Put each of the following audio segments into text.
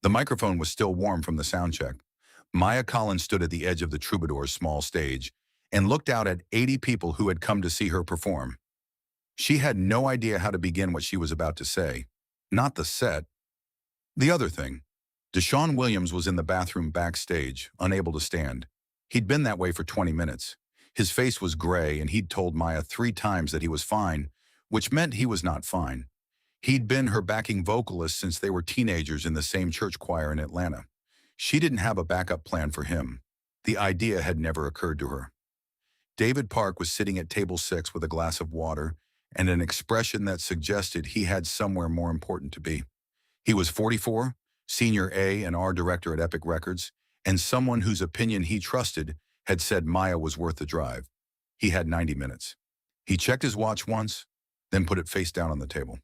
The microphone was still warm from the sound check. Maya Collins stood at the edge of the Troubadour's small stage and looked out at 80 people who had come to see her perform. She had no idea how to begin what she was about to say. Not the set. The other thing. Deshaun Williams was in the bathroom backstage, unable to stand. He'd been that way for 20 minutes. His face was gray, and he'd told Maya 3 times that he was fine, which meant he was not fine. He'd been her backing vocalist since they were teenagers in the same church choir in Atlanta. She didn't have a backup plan for him. The idea had never occurred to her. David Park was sitting at table 6 with a glass of water and an expression that suggested he had somewhere more important to be. He was 44, senior A&R director at Epic Records, and someone whose opinion he trusted had said Maya was worth the drive. He had 90 minutes. He checked his watch once, then put it face down on the table.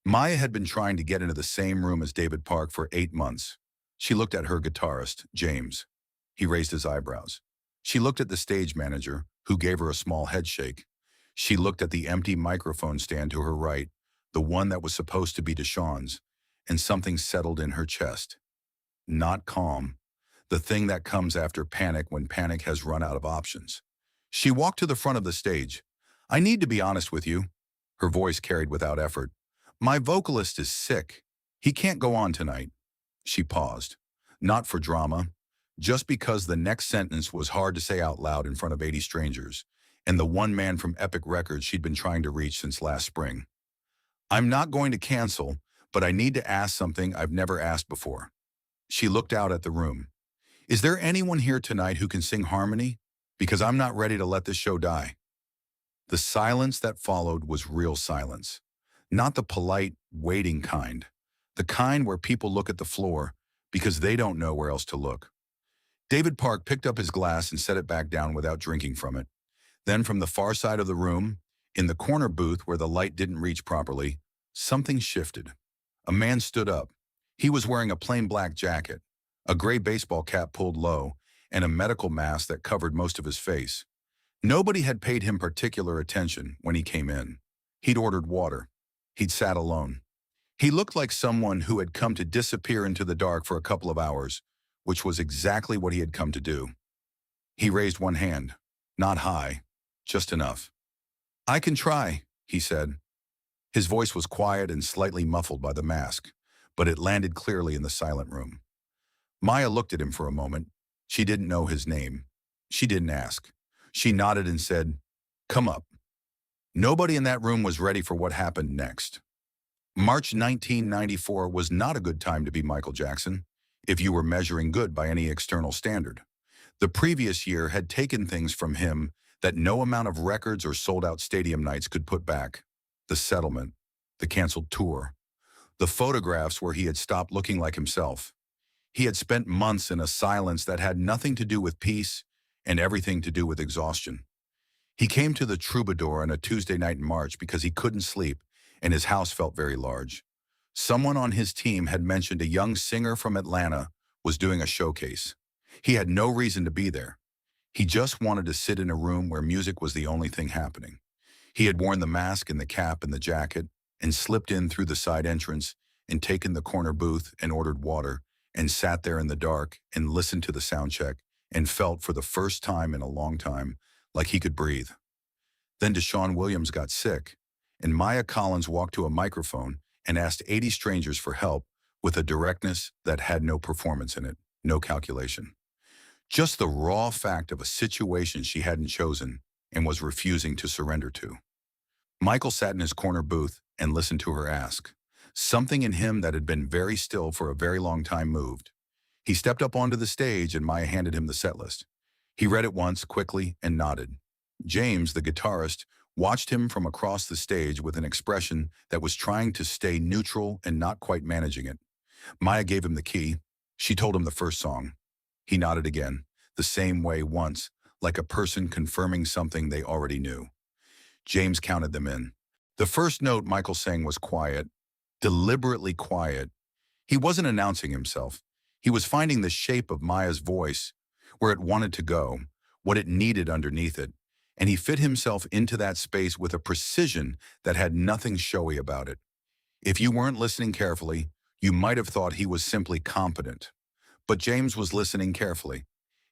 Maya had been trying to get into the same room as David Park for 8 months. She looked at her guitarist, James. He raised his eyebrows. She looked at the stage manager, who gave her a small head shake. She looked at the empty microphone stand to her right, the one that was supposed to be Deshaun's, and something settled in her chest. Not calm. The thing that comes after panic when panic has run out of options. She walked to the front of the stage. "I need to be honest with you." Her voice carried without effort. "My vocalist is sick. He can't go on tonight." She paused. Not for drama, just because the next sentence was hard to say out loud in front of 80 strangers, and the one man from Epic Records she'd been trying to reach since last spring. "I'm not going to cancel, but I need to ask something I've never asked before." She looked out at the room. "Is there anyone here tonight who can sing harmony? Because I'm not ready to let this show die." The silence that followed was real silence. Not the polite, waiting kind. The kind where people look at the floor because they don't know where else to look. David Park picked up his glass and set it back down without drinking from it. Then from the far side of the room, in the corner booth where the light didn't reach properly, something shifted. A man stood up. He was wearing a plain black jacket, a gray baseball cap pulled low, and a medical mask that covered most of his face. Nobody had paid him particular attention when he came in. He'd ordered water. He'd sat alone. He looked like someone who had come to disappear into the dark for a couple of hours, which was exactly what he had come to do. He raised one hand, not high, just enough. "I can try," he said. His voice was quiet and slightly muffled by the mask, but it landed clearly in the silent room. Maya looked at him for a moment. She didn't know his name. She didn't ask. She nodded and said, "Come up." Nobody in that room was ready for what happened next. March 1994 was not a good time to be Michael Jackson, if you were measuring good by any external standard. The previous year had taken things from him that no amount of records or sold-out stadium nights could put back. The settlement, the canceled tour, the photographs where he had stopped looking like himself. He had spent months in a silence that had nothing to do with peace and everything to do with exhaustion. He came to the Troubadour on a Tuesday night in March because he couldn't sleep and his house felt very large. Someone on his team had mentioned a young singer from Atlanta was doing a showcase. He had no reason to be there. He just wanted to sit in a room where music was the only thing happening. He had worn the mask and the cap and the jacket and slipped in through the side entrance and taken the corner booth and ordered water and sat there in the dark and listened to the sound check and felt for the first time in a long time like he could breathe. Then Deshaun Williams got sick, and Maya Collins walked to a microphone and asked 80 strangers for help with a directness that had no performance in it, no calculation. Just the raw fact of a situation she hadn't chosen and was refusing to surrender to. Michael sat in his corner booth and listened to her ask. Something in him that had been very still for a very long time moved. He stepped up onto the stage and Maya handed him the set list. He read it once quickly and nodded. James, the guitarist, watched him from across the stage with an expression that was trying to stay neutral and not quite managing it. Maya gave him the key. She told him the first song. He nodded again, the same way once, like a person confirming something they already knew. James counted them in. The first note Michael sang was quiet, deliberately quiet. He wasn't announcing himself. He was finding the shape of Maya's voice, where it wanted to go, what it needed underneath it, and he fit himself into that space with a precision that had nothing showy about it. If you weren't listening carefully, You might have thought he was simply competent. But James was listening carefully.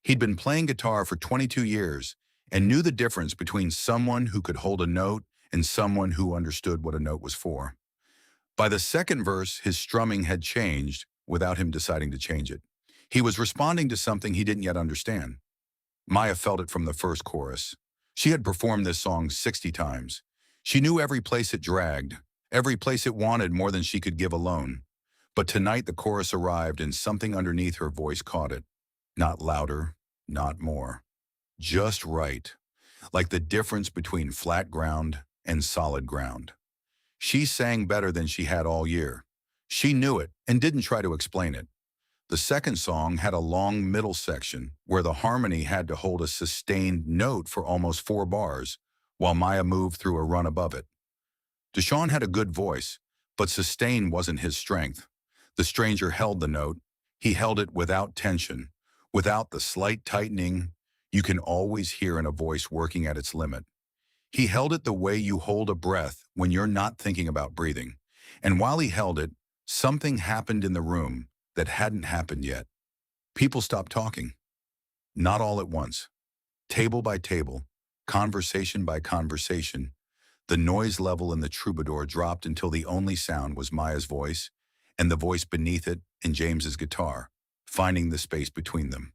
He'd been playing guitar for 22 years and knew the difference between someone who could hold a note and someone who understood what a note was for. By the second verse, his strumming had changed without him deciding to change it. He was responding to something he didn't yet understand. Maya felt it from the first chorus. She had performed this song 60 times. She knew every place it dragged, every place it wanted more than she could give alone. But tonight the chorus arrived and something underneath her voice caught it. Not louder, not more. Just right. Like the difference between flat ground and solid ground. She sang better than she had all year. She knew it and didn't try to explain it. The second song had a long middle section where the harmony had to hold a sustained note for almost 4 bars, while Maya moved through a run above it. Deshaun had a good voice, but sustain wasn't his strength. The stranger held the note. He held it without tension, without the slight tightening you can always hear in a voice working at its limit. He held it the way you hold a breath when you're not thinking about breathing. And while he held it, something happened in the room that hadn't happened yet. People stopped talking. Not all at once. Table by table, conversation by conversation, the noise level in the Troubadour dropped until the only sound was Maya's voice and the voice beneath it and James's guitar, finding the space between them.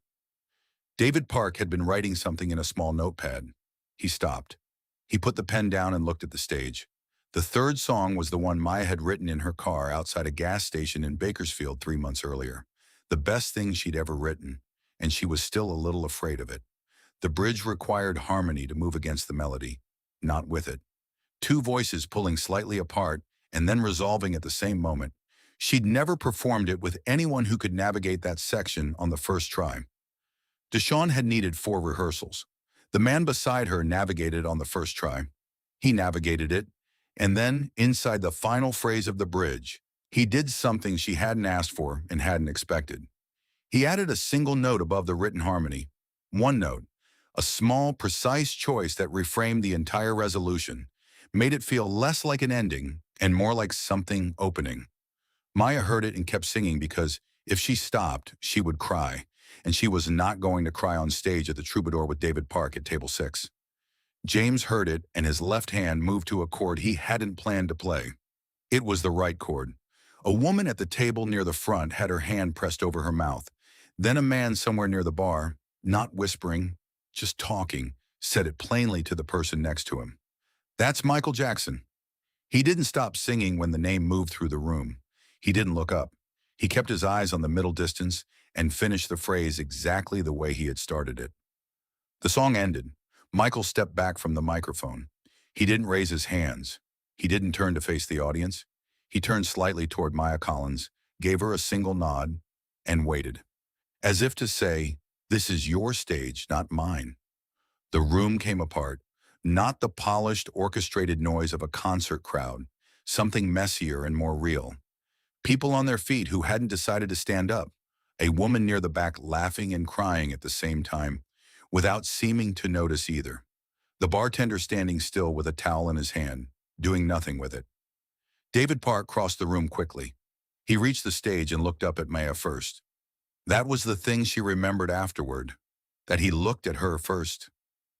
David Park had been writing something in a small notepad. He stopped. He put the pen down and looked at the stage. The third song was the one Maya had written in her car outside a gas station in Bakersfield 3 months earlier. The best thing she'd ever written, and she was still a little afraid of it. The bridge required harmony to move against the melody, not with it. 2 voices pulling slightly apart and then resolving at the same moment. She'd never performed it with anyone who could navigate that section on the first try. Deshaun had needed 4 rehearsals. The man beside her navigated on the first try. He navigated it, and then, inside the final phrase of the bridge, he did something she hadn't asked for and hadn't expected. He added a single note above the written harmony. 1 note, a small, precise choice that reframed the entire resolution, made it feel less like an ending and more like something opening. Maya heard it and kept singing because if she stopped, she would cry, and she was not going to cry on stage at the Troubadour with David Park at table 6. James heard it, and his left hand moved to a chord he hadn't planned to play. It was the right chord. A woman at the table near the front had her hand pressed over her mouth. Then a man somewhere near the bar, not whispering, just talking, said it plainly to the person next to him. "That's Michael Jackson." He didn't stop singing when the name moved through the room. He didn't look up. He kept his eyes on the middle distance and finished the phrase exactly the way he had started it. The song ended. Michael stepped back from the microphone. He didn't raise his hands. He didn't turn to face the audience. He turned slightly toward Maya Collins, gave her a single nod, and waited. As if to say, "This is your stage, not mine." The room came apart. Not the polished, orchestrated noise of a concert crowd, something messier and more real. People on their feet who hadn't decided to stand up. A woman near the back laughing and crying at the same time, without seeming to notice either. The bartender standing still with a towel in his hand, doing nothing with it. David Park crossed the room quickly. He reached the stage and looked up at Maya first. That was the thing she remembered afterward, that he looked at her first.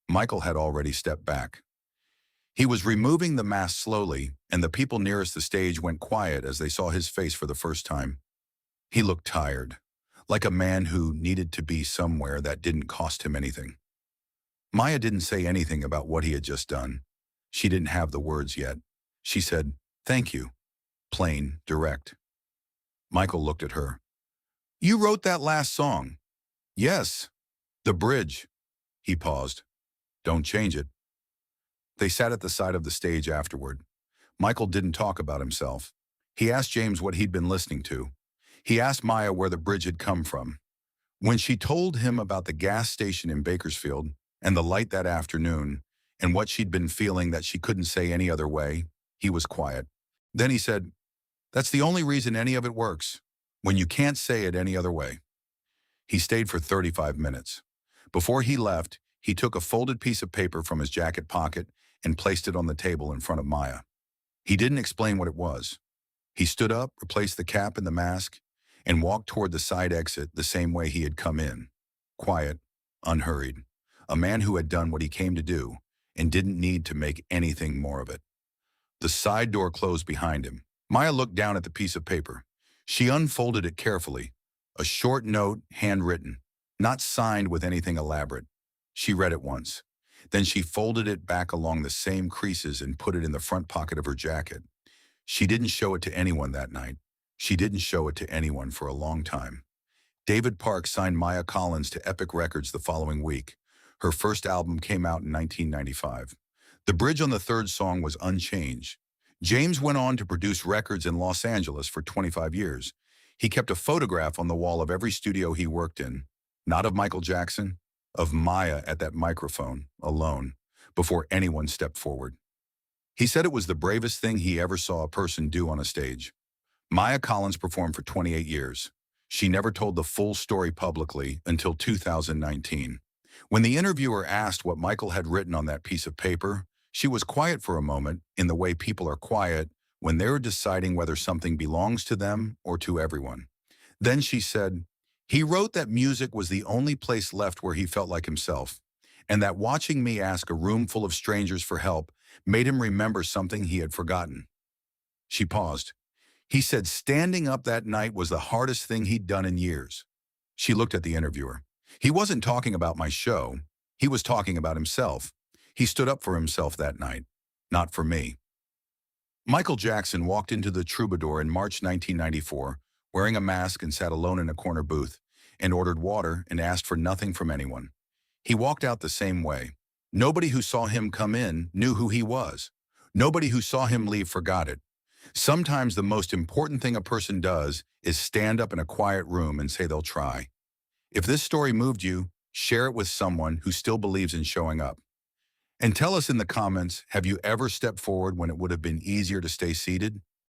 Michael had already stepped back. He was removing the mask slowly, and the people nearest the stage went quiet as they saw his face for the first time. He looked tired, like a man who needed to be somewhere that didn't cost him anything. Maya didn't say anything about what he had just done. She didn't have the words yet. She said, "Thank you." Plain, direct. Michael looked at her. "You wrote that last song." "Yes. The bridge." He paused. "Don't change it." They sat at the side of the stage afterward. Michael didn't talk about himself. He asked James what he'd been listening to. He asked Maya where the bridge had come from. When she told him about the gas station in Bakersfield and the light that afternoon and what she'd been feeling that she couldn't say any other way, he was quiet. Then he said, "That's the only reason any of it works, when you can't say it any other way." He stayed for 35 minutes. Before he left, he took a folded piece of paper from his jacket pocket and placed it on the table in front of Maya. He didn't explain what it was. He stood up, replaced the cap and the mask, and walked toward the side exit the same way he had come in. Quiet, unhurried. A man who had done what he came to do and didn't need to make anything more of it. The side door closed behind him. Maya looked down at the piece of paper. She unfolded it carefully. A short note, handwritten, not signed with anything elaborate. She read it once. Then she folded it back along the same creases and put it in the front pocket of her jacket. She didn't show it to anyone that night. She didn't show it to anyone for a long time. David Park signed Maya Collins to Epic Records the following week. Her first album came out in 1995. The bridge on the third song was unchanged. James went on to produce records in Los Angeles for 25 years. He kept a photograph on the wall of every studio he worked in, not of Michael Jackson, of Maya at that microphone, alone, before anyone stepped forward. He said it was the bravest thing he ever saw a person do on a stage. Maya Collins performed for 28 years. She never told the full story publicly until 2019. When the interviewer asked what Michael had written on that piece of paper, she was quiet for a moment, in the way people are quiet when they're deciding whether something belongs to them or to everyone. Then she said, "He wrote that music was the only place left where he felt like himself, and that watching me ask a room full of strangers for help made him remember something he had forgotten." She paused. He said standing up that night was the hardest thing he'd done in years. She looked at the interviewer. He wasn't talking about my show. He was talking about himself. He stood up for himself that night, not for me. Michael Jackson walked into the Troubadour in March 1994, wearing a mask, and sat alone in a corner booth, and ordered water and asked for nothing from anyone. He walked out the same way. Nobody who saw him come in knew who he was. Nobody who saw him leave forgot it. Sometimes the most important thing a person does is stand up in a quiet room and say they'll try. If this story moved you, share it with someone who still believes in showing up. And tell us in the comments, have you ever stepped forward when it would have been easier to stay seated?